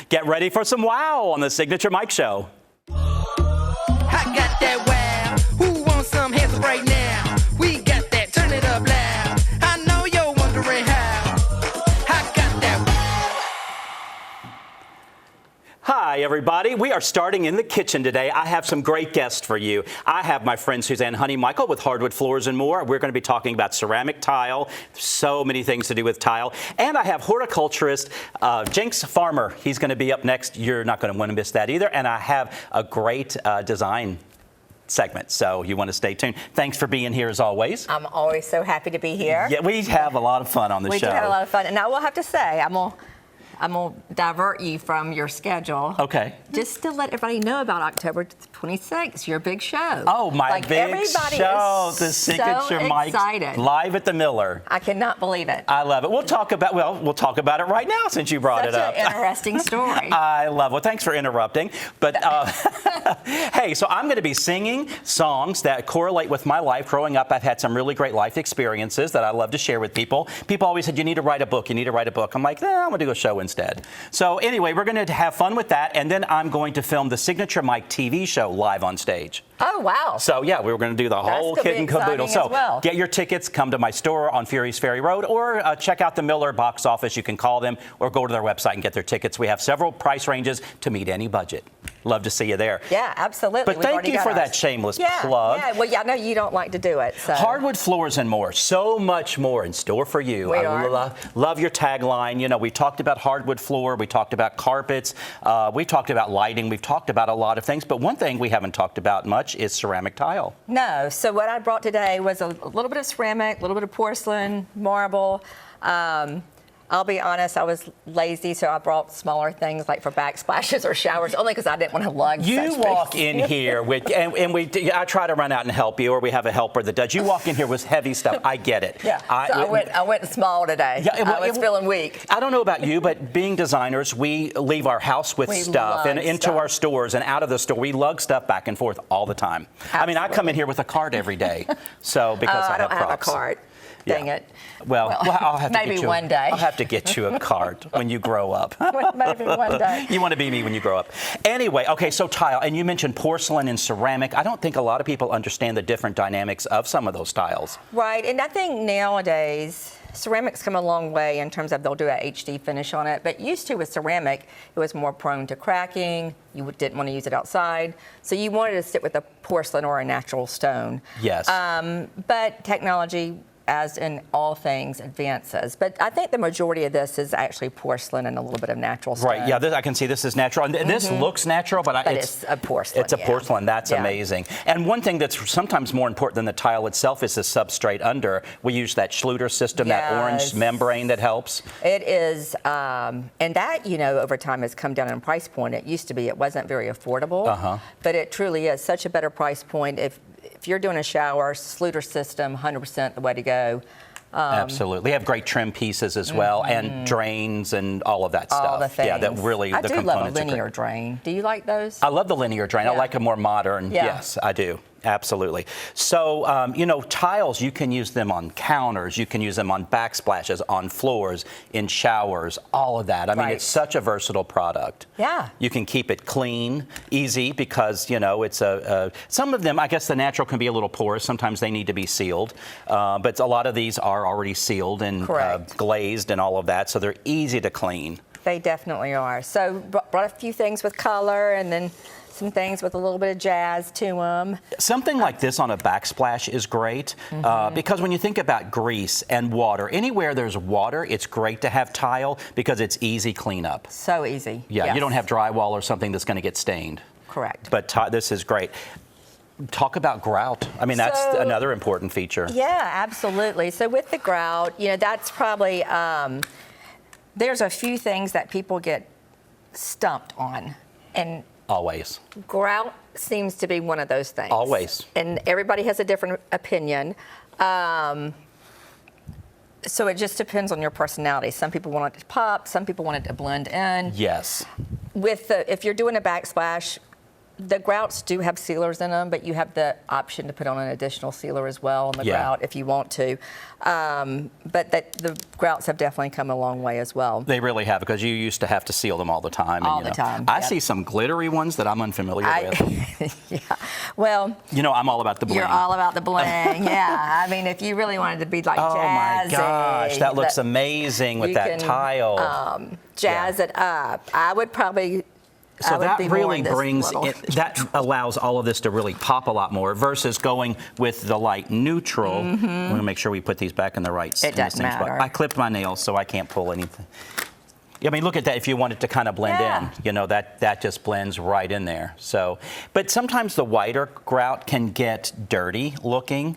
Get ready for some wow on the Signature Mike Show. I got that wow. Who wants some hands up right now? We got that. Turn it up loud. I know you're wondering how. I got that wow. Hi, everybody. We are starting in the kitchen today. I have some great guests for you. I have my friend Suzanne Honeymichael with Hardwood Floors and More. We're going to be talking about ceramic tile. So many things to do with tile. And I have horticulturist Jenks Farmer. He's going to be up next. You're not going to want to miss that either. And I have a great design segment, so you want to stay tuned. Thanks for being here as always. I'm always so happy to be here. Yeah, we have a lot of fun on the show. We do have a lot of fun. And I will have to say, I'm going to divert you from your schedule. Okay. Just to let everybody know about October 26th, your big show. Oh, my big everybody show, is the Signature so Mike excited. live at the Miller. I cannot believe it. I love it. We'll talk about it right now since you brought it up. Such an interesting story. I love it. Well, thanks for interrupting. But hey, so I'm going to be singing songs that correlate with my life. Growing up, I've had some really great life experiences that I love to share with people. People always said, you need to write a book. You need to write a book. I'm like, I'm going to do a show instead. So anyway, we're going to have fun with that. And then I'm going to film the Signature Mike TV show live on stage. Oh, wow. So, yeah, we were going to do the whole kit and caboodle. So, get your tickets, come to my store on Furys Ferry Road, or check out the Miller box office. You can call them or go to their website and get their tickets. We have several price ranges to meet any budget. Love to see you there. Yeah, absolutely. But thank you for that shameless plug. Yeah, well, I know you don't like to do it. So. Hardwood Floors and More. So much more in store for you. I love your tagline. You know, we talked about hardwood floor. We talked about carpets. We talked about lighting. We've talked about a lot of things. But one thing we haven't talked about much is ceramic tile. No. So what I brought today was a little bit of ceramic, a little bit of porcelain, marble. I'll be honest, I was lazy, so I brought smaller things like for backsplashes or showers, only because I didn't want to lug. You walk in here with, and I try to run out and help you, or we have a helper that does. You walk in here with heavy stuff. I get it. Yeah. I went small today. Yeah, I was feeling weak. I don't know about you, but being designers, we leave our house with stuff and into our stores and out of the store. We lug stuff back and forth all the time. Absolutely. I mean, I come in here with a cart every day, so because I have props. I don't have a cart. Dang it. Well, I'll have to maybe get you one day. I'll have to get you a cart when you grow up. Maybe one day. You want to be me when you grow up. Anyway, okay, so tile, and you mentioned porcelain and ceramic. I don't think a lot of people understand the different dynamics of some of those tiles. Right, and I think nowadays, ceramics come a long way in terms of they'll do a HD finish on it, but used to with ceramic, it was more prone to cracking. You didn't want to use it outside, so you wanted to stick with a porcelain or a natural stone. Yes. But technology, as in all things, advances. But I think the majority of this is actually porcelain and a little bit of natural stone. Right, yeah, I can see this is natural. And this looks natural, but it's a porcelain. It's a porcelain. That's amazing. And one thing that's sometimes more important than the tile itself is the substrate under. We use that Schluter system, that orange membrane that helps. It is, and that, over time has come down in price point. It used to be, it wasn't very affordable, but it truly is such a better price point. If you're doing a shower, Schluter system, 100% the way to go. Absolutely. They have great trim pieces as well, and drains and all of that stuff. All the things. Yeah, that really, I the do components love a linear drain. Do you like those? I love the linear drain. I like a more modern. Yeah. Yes, I do. Absolutely. So, tiles, you can use them on counters. You can use them on backsplashes, on floors, in showers, all of that. I mean, it's such a versatile product. Yeah. You can keep it clean, easy, because, it's some of them, I guess the natural can be a little porous. Sometimes they need to be sealed. But a lot of these are already sealed and glazed and all of that, so they're easy to clean. They definitely are. So, brought a few things with color and then some things with a little bit of jazz to them. Something like this on a backsplash is great because when you think about grease and water, anywhere there's water, it's great to have tile because it's easy cleanup. So easy. Yeah, you don't have drywall or something that's going to get stained. Correct. But this is great. Talk about grout. I mean, that's another important feature. Yeah, absolutely. So with the grout, that's probably, there's a few things that people get stumped on. And always. Grout seems to be one of those things. Always. And everybody has a different opinion. So it just depends on your personality. Some people want it to pop. Some people want it to blend in. Yes. If you're doing a backsplash, The grouts do have sealers in them, but you have the option to put on an additional sealer as well on the grout if you want to. But the grouts have definitely come a long way as well. They really have, because you used to have to seal them all the time. All and, the time. I Yep. see some glittery ones that I'm unfamiliar with. Yeah. Well, You know, I'm all about the bling. you're all about the bling. Yeah. I mean, if you really wanted to be like Oh my jazzy, gosh, that looks amazing with you that can, tile. Jazz it up. I would probably. So I would that be more really in this brings little- it, that allows all of this to really pop a lot more versus going with the light neutral. We're gonna make sure we put these back in the right. Mm-hmm. It doesn't matter. I clipped my nails, so I can't pull anything. I mean, look at that. If you want it to kind of blend Yeah. in, you know, that just blends right in there. So, but sometimes the whiter grout can get dirty looking,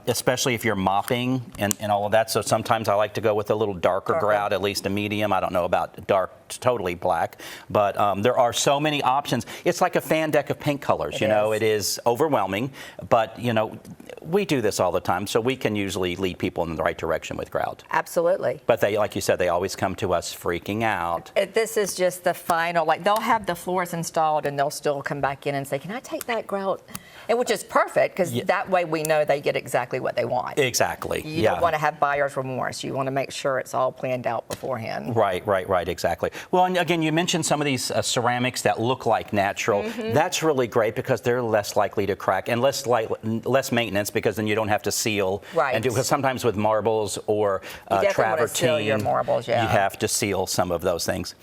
especially if you're mopping and all of that. So sometimes I like to go with a little darker grout, at least a medium. I don't know about dark, totally black, but there are so many options. It's like a fan deck of paint colors. You know, it is overwhelming, but you know, we do this all the time, so we can usually lead people in the right direction with grout. Absolutely. But they, like you said, they always come to us freaking out. This is just the final, like they'll have the floors installed and they'll still come back in and say, can I take that grout? And which is perfect, because that way we know they get exactly what they want. Exactly. You don't want to have buyer's remorse. You want to make sure it's all planned out beforehand. Right, exactly. Well, and again, you mentioned some of these ceramics that look like natural. That's really great because they're less likely to crack and less maintenance, because then you don't have to seal. Right. And because sometimes with marbles or You definitely want to seal travertine, your marbles, yeah. you have to seal some of those things.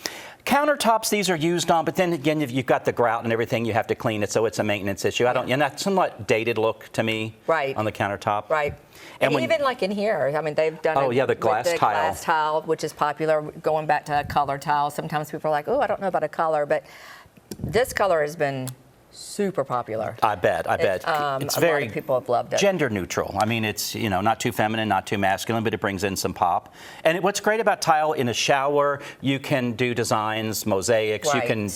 Countertops, these are used on, but then again, if you've got the grout and everything, you have to clean it, so it's a maintenance issue. And that's somewhat dated look to me. Right. On the countertop. Right. And even like in here, I mean, they've done Oh, it yeah, the with glass tile. glass tile, which is popular, going back to a color tile. Sometimes people are like, oh, I don't know about a color, but this color has been super popular. I bet. It's a very lot of people have loved it. gender neutral. I mean, it's, you know, not too feminine, not too masculine, but it brings in some pop. And what's great about tile, in a shower, you can do designs, mosaics. You can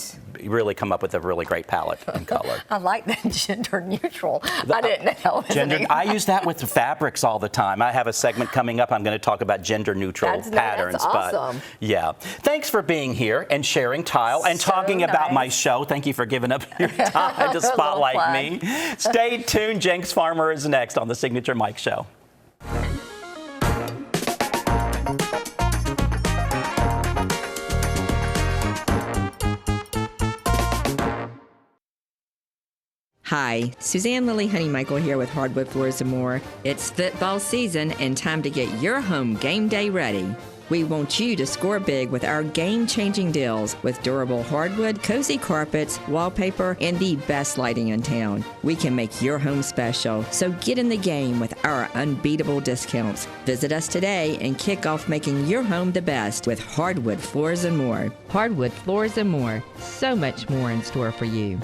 really come up with a really great palette and color. I like that gender neutral. I didn't know. I use that with the fabrics all the time. I have a segment coming up. I'm going to talk about gender neutral patterns. That's awesome. But yeah, thanks for being here and sharing tile and talking about my show. Thank you for giving up your time to spotlight me. Stay tuned. Jenks Farmer is next on the Signature Mike Show. Hi, Suzanne Lily Honeymichael here with Hardwood Floors and More. It's football season and time to get your home game day ready. We want you to score big with our game-changing deals with durable hardwood, cozy carpets, wallpaper, and the best lighting in town. We can make your home special, so get in the game with our unbeatable discounts. Visit us today and kick off making your home the best with Hardwood Floors and More. Hardwood Floors and More. So much more in store for you.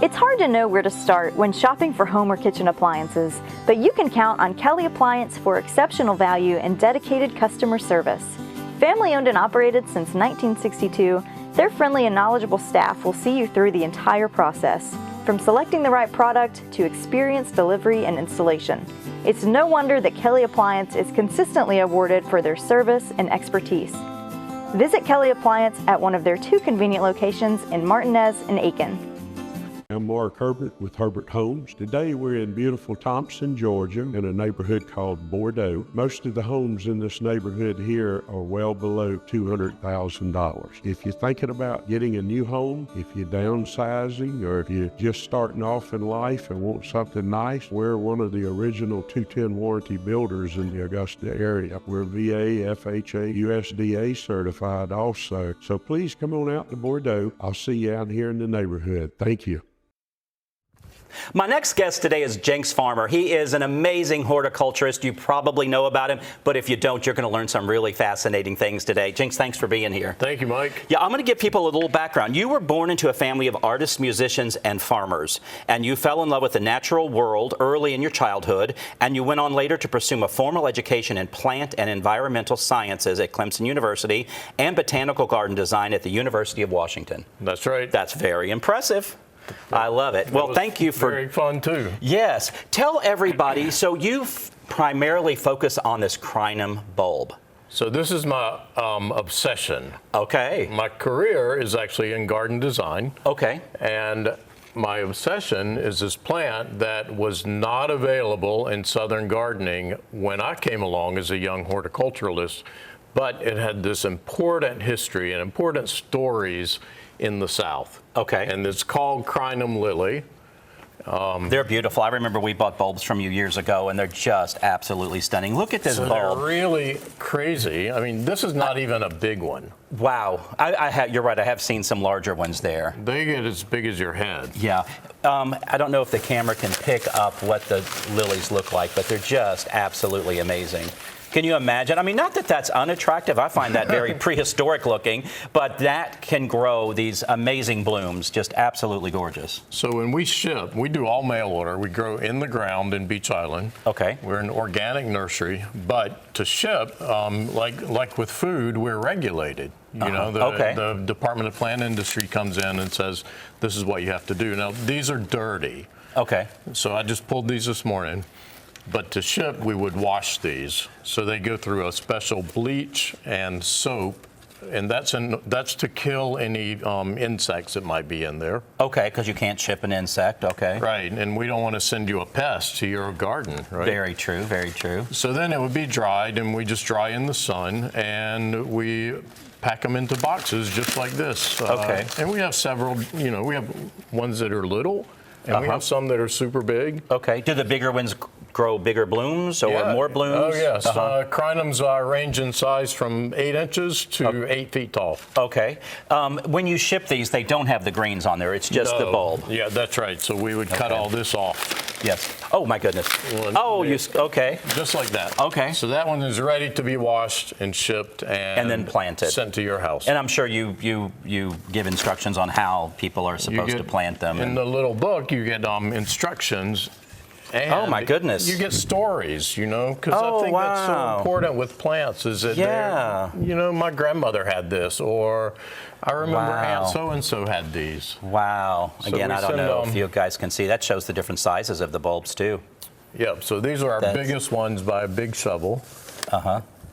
It's hard to know where to start when shopping for home or kitchen appliances, but you can count on Kelly Appliance for exceptional value and dedicated customer service. Family owned and operated since 1962, their friendly and knowledgeable staff will see you through the entire process, from selecting the right product to experienced delivery and installation. It's no wonder that Kelly Appliance is consistently awarded for their service and expertise. Visit Kelly Appliance at one of their 2 convenient locations in Martinez and Aiken. I'm Mark Herbert with Herbert Homes. Today we're in beautiful Thompson, Georgia, in a neighborhood called Bordeaux. Most of the homes in this neighborhood here are well below $200,000. If you're thinking about getting a new home, if you're downsizing, or if you're just starting off in life and want something nice, we're one of the original 210 warranty builders in the Augusta area. We're VA, FHA, USDA certified also. So please come on out to Bordeaux. I'll see you out here in the neighborhood. Thank you. My next guest today is Jenks Farmer. He is an amazing horticulturist. You probably know about him, but if you don't, you're going to learn some really fascinating things today. Jenks, thanks for being here. Thank you, Mike. Yeah, I'm going to give people a little background. You were born into a family of artists, musicians, and farmers, and you fell in love with the natural world early in your childhood, and you went on later to pursue a formal education in plant and environmental sciences at Clemson University and botanical garden design at the University of Washington. That's right. That's very impressive. I love it. Well, thank you for... Very fun, too. Yes. Tell everybody, so you primarily focus on this crinum bulb. So this is my obsession. Okay. My career is actually in garden design. Okay. And my obsession is this plant that was not available in southern gardening when I came along as a young horticulturalist, but it had this important history and important stories in the South. Okay. And it's called crinum lily. They're beautiful. I remember we bought bulbs from you years ago, and they're just absolutely stunning. Look at this So bulb. they're really crazy. I mean, this is not even a big one. Wow. You're right. I have seen some larger ones there. They get as big as your head. Yeah. I don't know if the camera can pick up what the lilies look like, but they're just absolutely amazing. Can you imagine? I mean, not that that's unattractive. I find that very prehistoric looking, but that can grow these amazing blooms, just absolutely gorgeous. So when we ship, we do all mail order. We grow in the ground in Beach Island. Okay. We're an organic nursery, but to ship, like with food, we're regulated. You know, the Department of Plant Industry comes in and says, this is what you have to do. Now, these are dirty. Okay. So I just pulled these this morning. But to ship, we would wash these. So they go through a special bleach and soap, and that's to kill any insects that might be in there. Okay, because you can't ship an insect. Okay. Right, and we don't want to send you a pest to your garden, right? Very true, very true. So then it would be dried, and we just dry in the sun, and we pack them into boxes just like this. Okay. And we have several, we have ones that are little, and we have some that are super big. Okay. Do the bigger ones grow bigger blooms or more blooms? Oh, yes. Crinums range in size from 8 inches to 8 feet tall. Okay. When you ship these, they don't have the greens on there. It's just the bulb. Yeah, that's right. So we would cut all this off. Yes. Oh, my goodness. Okay. Just like that. Okay. So that one is ready to be washed and shipped and then planted. Sent to your house. And I'm sure you give instructions on how people are supposed to plant them. In the little book, you get instructions. And oh my goodness! You get stories, because I think that's so important with plants. Is that my grandmother had this, or I remember Aunt so and so had these. Wow! So again, I don't know if you guys can see. That shows the different sizes of the bulbs too. Yep. So these are our biggest ones by a big shovel.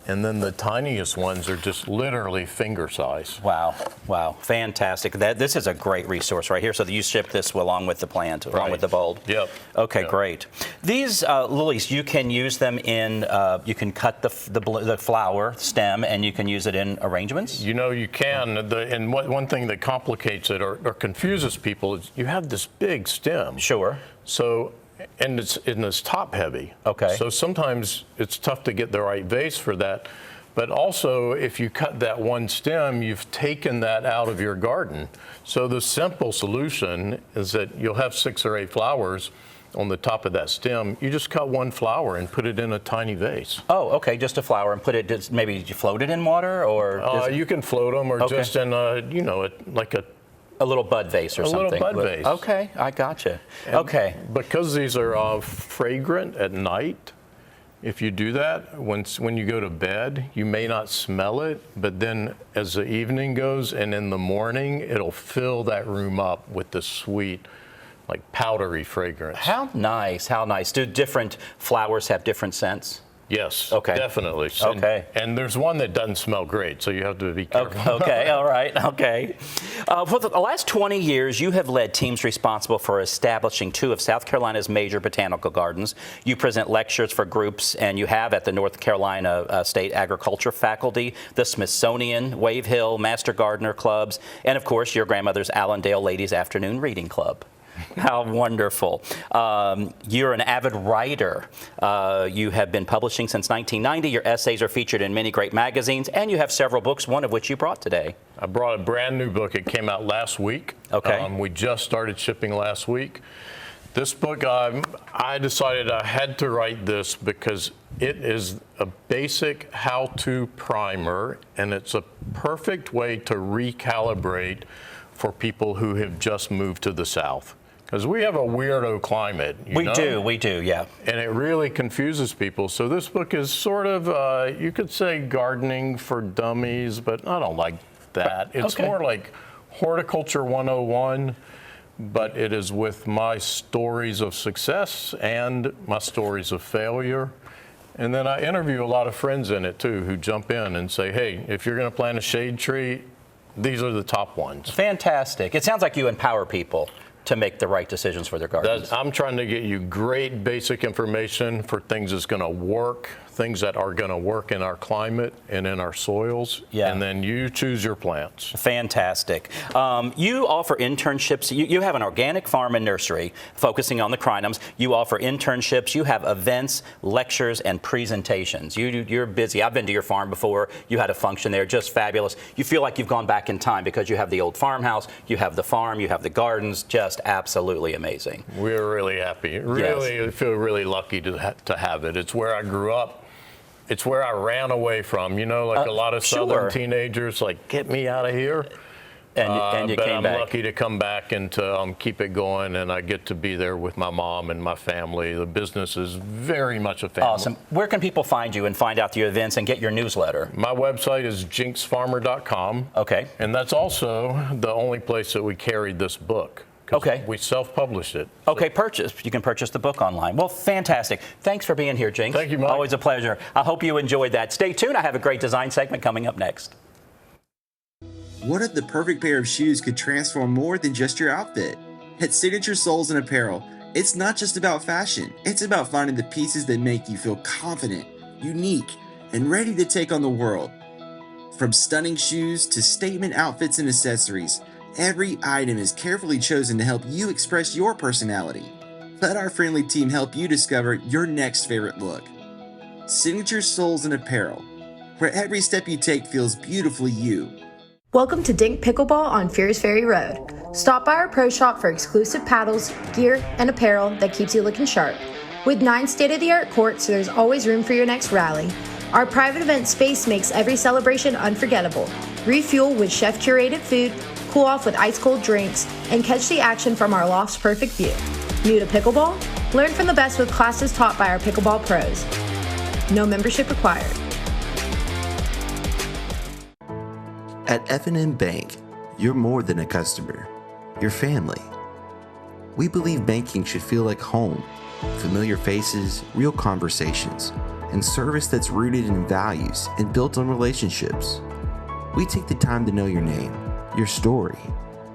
And then the tiniest ones are just literally finger size. Wow, wow, fantastic. This is a great resource right here. So you ship this along with the plant, along with the bulb? Yep. Okay, great. These lilies, you can use them in, you can cut the flower stem and you can use it in arrangements? You can. And one thing that complicates it or confuses people is you have this big stem. Sure. So, and it's top heavy. Okay. So sometimes it's tough to get the right vase for that. But also, if you cut that one stem, you've taken that out of your garden. So the simple solution is that you'll have 6 or 8 flowers on the top of that stem. You just cut one flower and put it in a tiny vase. Oh, okay, just a flower and put it, maybe you float it in water or? You can float them or just in like a little bud vase or something. A little bud vase. Okay, I gotcha. And okay. Because these are fragrant at night, if you do that, when you go to bed, you may not smell it, but then as the evening goes and in the morning, it'll fill that room up with the sweet, like powdery fragrance. How nice, how nice. Do different flowers have different scents? Yes, okay. Definitely. Okay. And there's one that doesn't smell great, so you have to be careful. Okay, all right, okay. For the last 20 years, you have led teams responsible for establishing 2 of South Carolina's major botanical gardens. You present lectures for groups, and you have at the North Carolina State Agriculture Faculty, the Smithsonian, Wave Hill, Master Gardener Clubs, and of course, your grandmother's Allendale Ladies Afternoon Reading Club. How wonderful. You're an avid writer. You have been publishing since 1990. Your essays are featured in many great magazines, and you have several books, one of which you brought today. I brought a brand new book. It came out last week. Okay. We just started shipping last week. This book, I decided I had to write this because it is a basic how-to primer, and it's a perfect way to recalibrate for people who have just moved to the South. Because we have a weirdo climate. We do, yeah. And it really confuses people. So this book is sort of, you could say gardening for dummies, but I don't like that. It's more like horticulture 101. But it is with my stories of success and my stories of failure. And then I interview a lot of friends in it too who jump in and say, hey, if you're going to plant a shade tree, these are the top ones. Fantastic. It sounds like you empower people to make the right decisions for their gardens. I'm trying to get you great basic information for things that's going to work, things that are going to work in our climate and in our soils, and then you choose your plants. Fantastic. You offer internships. You have an organic farm and nursery focusing on the crinums. You offer internships. You have events, lectures, and presentations. You're busy. I've been to your farm before. You had a function there, just fabulous. You feel like you've gone back in time because you have the old farmhouse, you have the farm, you have the gardens, just absolutely amazing. We're really happy. Really feel really lucky to have it. It's where I grew up. It's where I ran away from, you know, like a lot of Southern teenagers, like, get me out of here. And you but came I'm back. lucky to come back and to keep it going, and I get to be there with my mom and my family. The business is very much a family. Awesome. Where can people find you and find out your events and get your newsletter? My website is jinxfarmer.com. Okay. And that's also the only place that we carried this book. Okay. We self-published it. Okay, you can purchase the book online. Well, fantastic. Thanks for being here, Jinx. Thank you, Mike. Always a pleasure. I hope you enjoyed that. Stay tuned. I have a great design segment coming up next. What if the perfect pair of shoes could transform more than just your outfit? At Signature Soles and Apparel, it's not just about fashion. It's about finding the pieces that make you feel confident, unique, and ready to take on the world. From stunning shoes to statement outfits and accessories, every item is carefully chosen to help you express your personality. Let our friendly team help you discover your next favorite look. Signature Soles and Apparel, where every step you take feels beautifully you. Welcome to Dink Pickleball on Fears Ferry Road. Stop by our pro shop for exclusive paddles, gear, and apparel that keeps you looking sharp. With 9 state-of-the-art courts, there's always room for your next rally. Our private event space makes every celebration unforgettable. Refuel with chef-curated food, cool off with ice-cold drinks, and catch the action from our loft's perfect view. New to pickleball? Learn from the best with classes taught by our pickleball pros. No membership required. At F&M Bank, you're more than a customer. You're family. We believe banking should feel like home. Familiar faces, real conversations, and service that's rooted in values and built on relationships. We take the time to know your name, your story,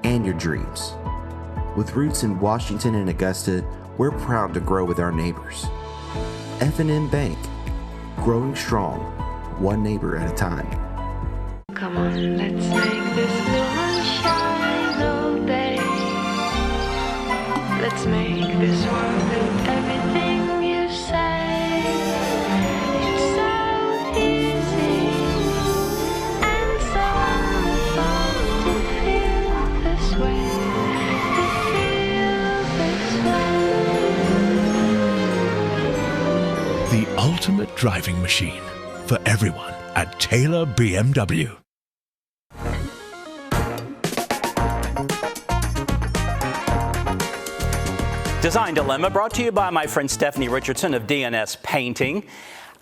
and your dreams. With roots in Washington and Augusta, we're proud to grow with our neighbors. F&M Bank, growing strong, one neighbor at a time. Come on, let's make this moon shine all day. Let's make this world with everything you say. It's so easy and so wonderful to feel this way. To feel this way. The ultimate driving machine for everyone at Taylor BMW. Design Dilemma brought to you by my friend Stephanie Richardson of DNS Painting.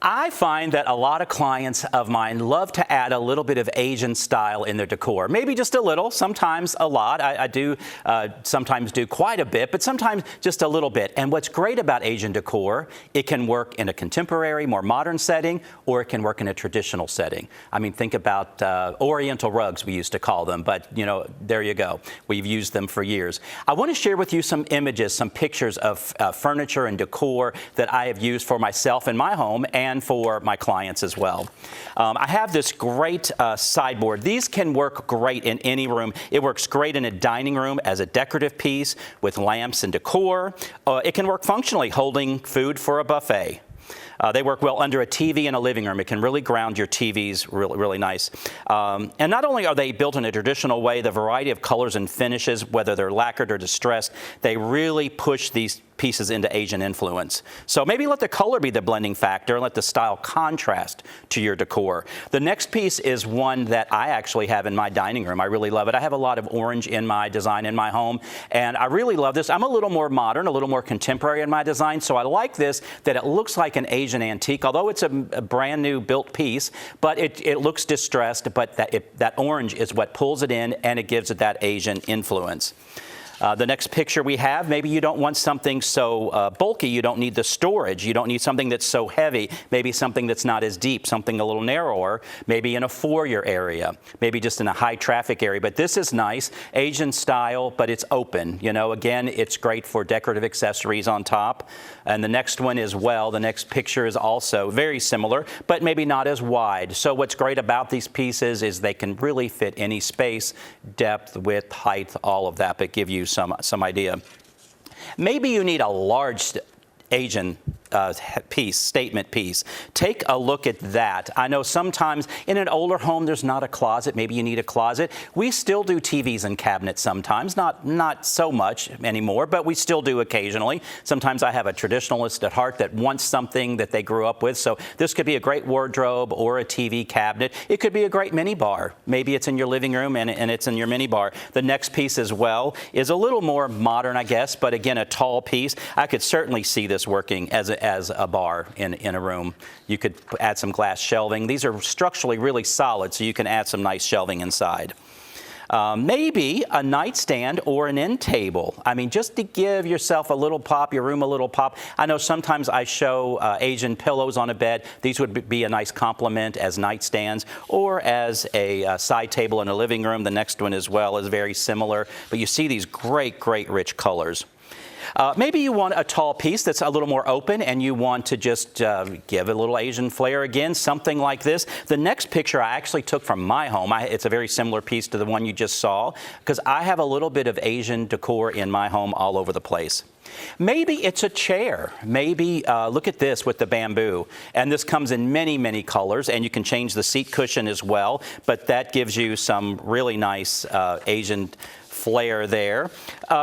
I find that a lot of clients of mine love to add a little bit of Asian style in their decor. Maybe just a little, sometimes a lot. I do sometimes do quite a bit, but sometimes just a little bit. And what's great about Asian decor, it can work in a contemporary, more modern setting, or it can work in a traditional setting. I mean, think about Oriental rugs, we used to call them, but you know, there you go. We've used them for years. I want to share with you some images, some pictures of furniture and decor that I have used for myself in my home and for my clients as well. I have this great sideboard. These can work great in any room. It works great in a dining room as a decorative piece with lamps and decor. It can work functionally holding food for a buffet. They work well under a TV in a living room. It can really ground your TVs really nice. And not only are they built in a traditional way, the variety of colors and finishes, whether they're lacquered or distressed, they really push these pieces into Asian influence. So maybe let the color be the blending factor and let the style contrast to your decor. The next piece is one that I actually have in my dining room. I really love it. I have a lot of orange in my design in my home, and I really love this. I'm a little more modern, a little more contemporary in my design, so I like this, that it looks like an Asian antique, although it's a brand new built piece, but it looks distressed, but that orange is what pulls it in, and it gives it that Asian influence. The next picture we have, maybe you don't want something so bulky, you don't need the storage, you don't need something that's so heavy, maybe something that's not as deep, something a little narrower, maybe in a foyer area, maybe just in a high traffic area. But this is nice, Asian style, but it's open. You know, again, it's great for decorative accessories on top. And the next one as well, the next picture is also very similar, but maybe not as wide. So what's great about these pieces is they can really fit any space, depth, width, height, all of that, but give you some idea. Maybe you need a large Asian statement piece. Take a look at that. I know sometimes in an older home there's not a closet. Maybe you need a closet. We still do TVs and cabinets sometimes, not so much anymore, but we still do occasionally. Sometimes I have a traditionalist at heart that wants something that they grew up with, so this could be a great wardrobe or a TV cabinet. It could be a great mini bar. Maybe it's in your living room and it's in your mini bar. The next piece as well is a little more modern, I guess, but again, a tall piece. I could certainly see this working as a bar in a room. You could add some glass shelving. These are structurally really solid, so you can add some nice shelving inside. Maybe a nightstand or an end table. I mean, just to give yourself a little pop, your room a little pop. I know sometimes I show Asian pillows on a bed. These would be a nice complement as nightstands or as a side table in a living room. The next one as well is very similar, but you see these great rich colors. Maybe you want a tall piece that's a little more open and you want to just give a little Asian flair again, something like this. The next picture I actually took from my home. It's a very similar piece to the one you just saw because I have a little bit of Asian decor in my home all over the place. Maybe it's a chair. Maybe look at this with the bamboo. And this comes in many colors, and you can change the seat cushion as well, but that gives you some really nice Asian flair there.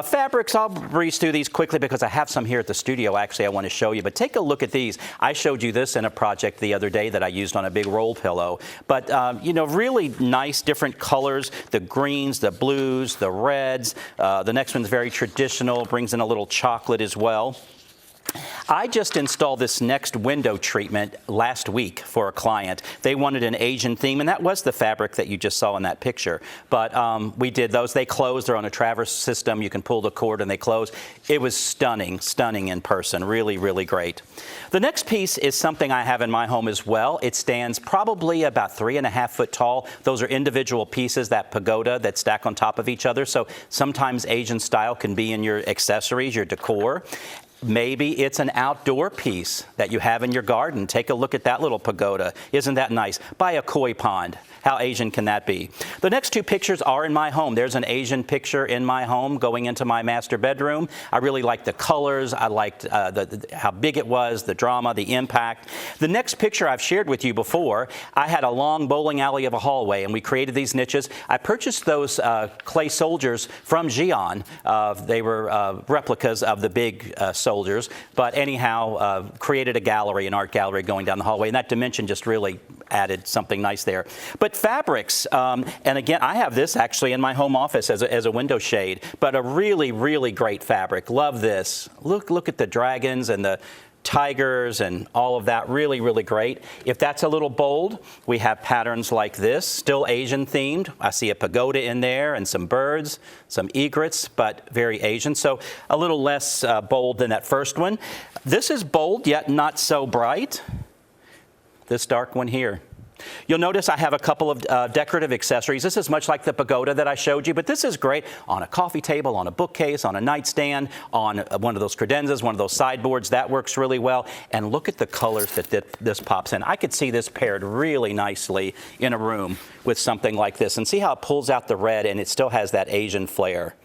Fabrics, I'll breeze through these quickly because I have some here at the studio actually I want to show you, but take a look at these. I showed you this in a project the other day that I used on a big roll pillow, but you know, really nice different colors, the greens, the blues, the reds. The next one's very traditional, brings in a little chocolate as well. I just installed this next window treatment last week for a client. They wanted an Asian theme, and that was the fabric that you just saw in that picture. But we did those. They close. They're on a traverse system. You can pull the cord and they close. It was stunning in person. Really great. The next piece is something I have in my home as well. It stands probably about 3.5 foot tall. Those are individual pieces, that pagoda that stack on top of each other. So sometimes Asian style can be in your accessories, your decor. Maybe it's an outdoor piece that you have in your garden. Take a look at that little pagoda. Isn't that nice? By a koi pond. How Asian can that be? The next two pictures are in my home. There's an Asian picture in my home going into my master bedroom. I really liked the colors. I liked how big it was, the drama, the impact. The next picture I've shared with you before, I had a long bowling alley of a hallway, and we created these niches. I purchased those clay soldiers from Xi'an. They were replicas of the big soldiers, but anyhow, created a gallery, an art gallery going down the hallway, and that dimension just really added something nice there. But fabrics, and again, I have this actually in my home office as a window shade, but a really great fabric. Love this. Look at the dragons and the tigers and all of that. Really great. If that's a little bold, we have patterns like this, still Asian themed. I see a pagoda in there and some birds, some egrets, but very Asian. So a little less bold than that first one. This is bold, yet not so bright. This dark one here. You'll notice I have a couple of decorative accessories. This is much like the pagoda that I showed you, but this is great on a coffee table, on a bookcase, on a nightstand, on one of those credenzas, one of those sideboards. That works really well. And look at the colors that this pops in. I could see this paired really nicely in a room with something like this. And see how it pulls out the red and it still has that Asian flair.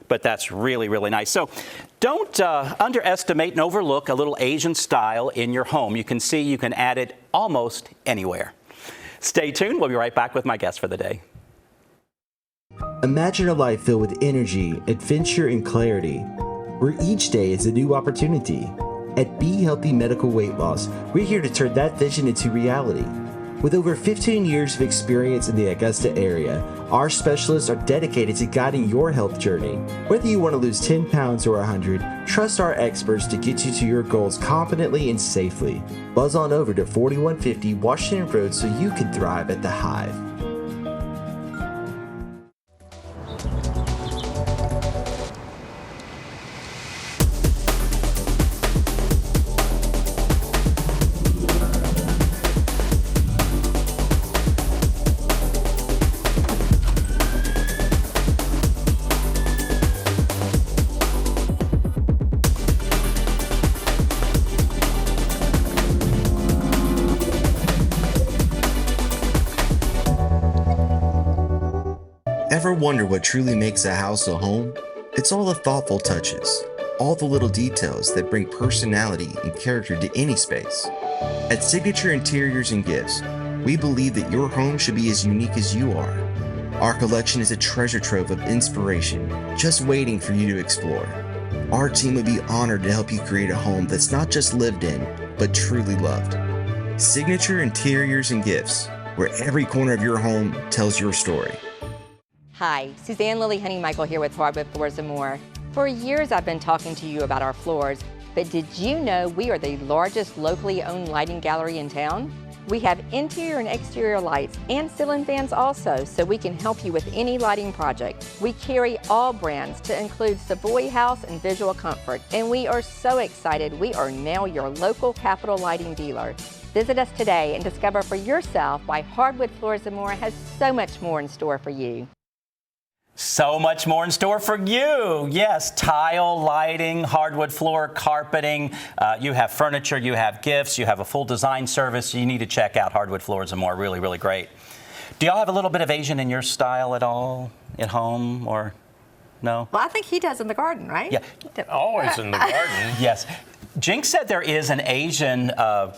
But that's really nice. So don't underestimate and overlook a little Asian style in your home. You can see you can add it almost anywhere. Stay tuned. We'll be right back with my guest for the day. Imagine a life filled with energy, adventure, and clarity. where each day is a new opportunity. At Be Healthy Medical Weight Loss, we're here to turn that vision into reality. With over 15 years of experience in the Augusta area, our specialists are dedicated to guiding your health journey. Whether you want to lose 10 pounds or 100, trust our experts to get you to your goals confidently and safely. Buzz on over to 4150 Washington Road so you can thrive at the Hive. Ever wonder what truly makes a house a home? It's all the thoughtful touches, all the little details that bring personality and character to any space. At Signature Interiors and Gifts, we believe that your home should be as unique as you are. Our collection is a treasure trove of inspiration, just waiting for you to explore. Our team would be honored to help you create a home that's not just lived in, but truly loved. Signature Interiors and Gifts, where every corner of your home tells your story. Hi, Suzanne Lily Honey Michael here with Hardwood Floors and More. For years I've been talking to you about our floors, but did you know we are the largest locally owned lighting gallery in town? We have interior and exterior lights and ceiling fans also, so we can help you with any lighting project. We carry all brands to include Savoy House and Visual Comfort, and we are so excited we are now your local Capital Lighting dealer. Visit us today and discover for yourself why Hardwood Floors and More has so much more in store for you. So much more in store for you. Yes, tile, lighting, hardwood floor, carpeting. You have furniture, you have gifts, you have a full design service. You need to check out Hardwood Floors and More. Really, really great. Do y'all have a little bit of Asian in your style at all at home or no? Well, I think he does in the garden, right? Yeah. Always in the garden. Yes. Jinx said there is an Asian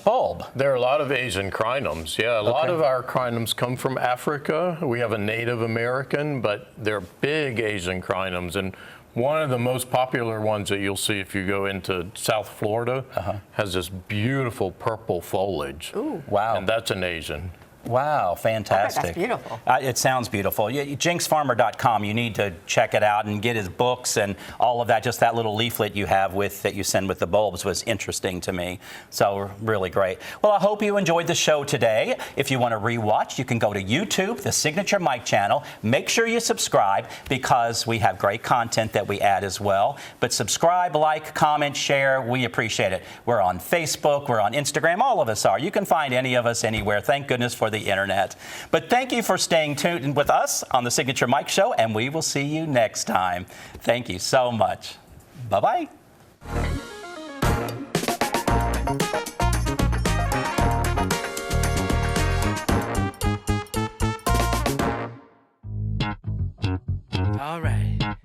bulb. There are a lot of Asian crinums. Yeah, a lot of our crinums come from Africa. We have a Native American, but they're big Asian crinums. And one of the most popular ones that you'll see if you go into South Florida has this beautiful purple foliage. Ooh. Wow. And that's an Asian. Wow, fantastic. That's beautiful. It sounds beautiful. JinxFarmer.com, you need to check it out and get his books and all of that. Just that little leaflet you have that you send with the bulbs was interesting to me. So really great. Well, I hope you enjoyed the show today. If you want to rewatch, you can go to YouTube, the Signature Mike channel. Make sure you subscribe because we have great content that we add as well. But subscribe, like, comment, share. We appreciate it. We're on Facebook. We're on Instagram. All of us are. You can find any of us anywhere. Thank goodness for the internet. But thank you for staying tuned with us on the Signature Mike Show, and we will see you next time. Thank you so much. Bye-bye. All right.